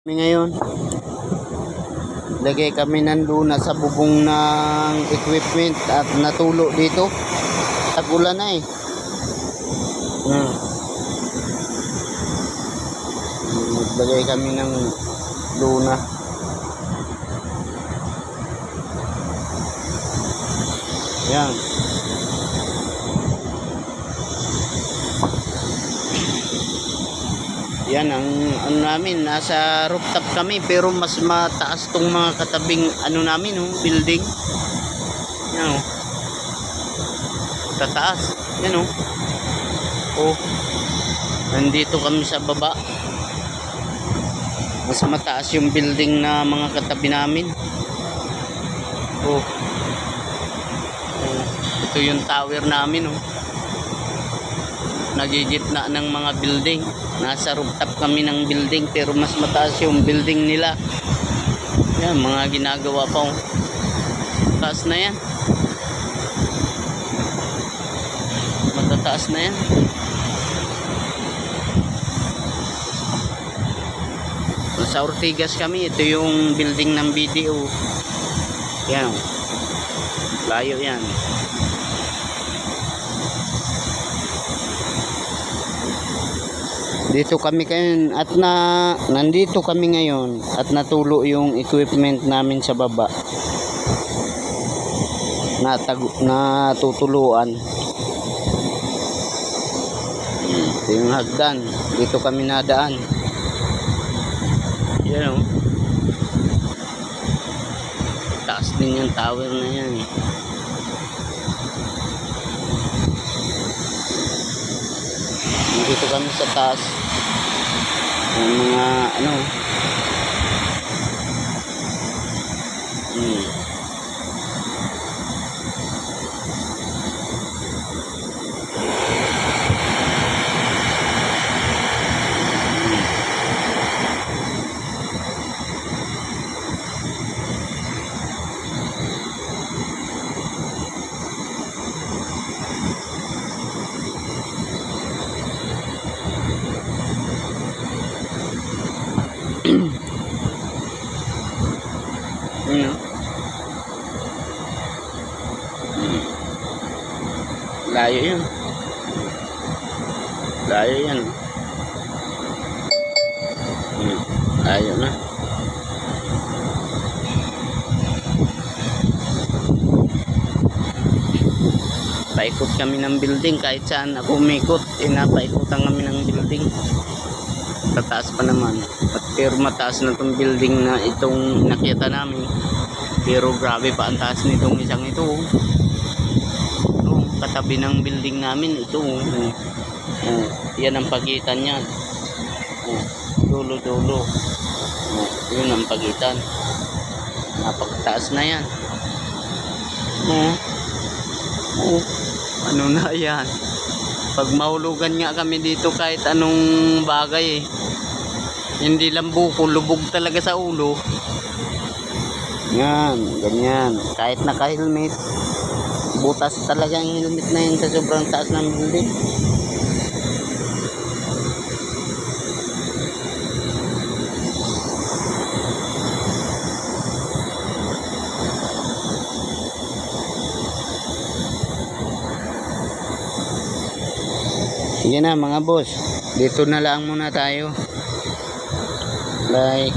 Ngayon, lagay kami nandun sa bubong ng equipment at natulo dito. Tagulan na eh. Maglagay kami ng luna. Yan. Yan ang ano namin, nasa rooftop kami pero mas mataas tong mga katabing ano namin, building. Yan tataas. Yan nandito kami sa baba. Mas mataas yung building na mga katabi namin. Ito yung tower namin, nagigitna ng mga building. Nasa rooftop kami ng building pero mas mataas yung building nila. Yan, mga ginagawa pa. Taas na yan. Matataas na yan. Sa Ortigas kami. Ito yung building ng BDO. Yan. Layo yan. Dito kami ngayon at nandito kami ngayon at natulo yung equipment namin sa baba. Natutuluan. Ito yung hagdan. Dito kami nadaan. Yan taas din yung tower na yan. Dito kami sa taas. Yung mga layo yun. Layo yan. Layo na. Paikot kami ng building kahit saan ako umikot. Napaikutan kami ng building. Tataas pa naman. Pero mataas na itong building na itong nakita namin. Pero grabe pa ang taas nitong isang ito. Katabi ng building namin ito. Yan ang pagitan niyan. Dulo. Yun ang pagitan. Napakataas na yan. Ano na yan? Pag mahulugan nga kami dito kahit anong bagay hindi lang buko, lubog talaga sa ulo. Yan, ganyan. Kahit naka-helmet, butas talaga ang helmet na yun sa sobrang taas ng building. Sige na mga boss, dito na lang muna tayo. Like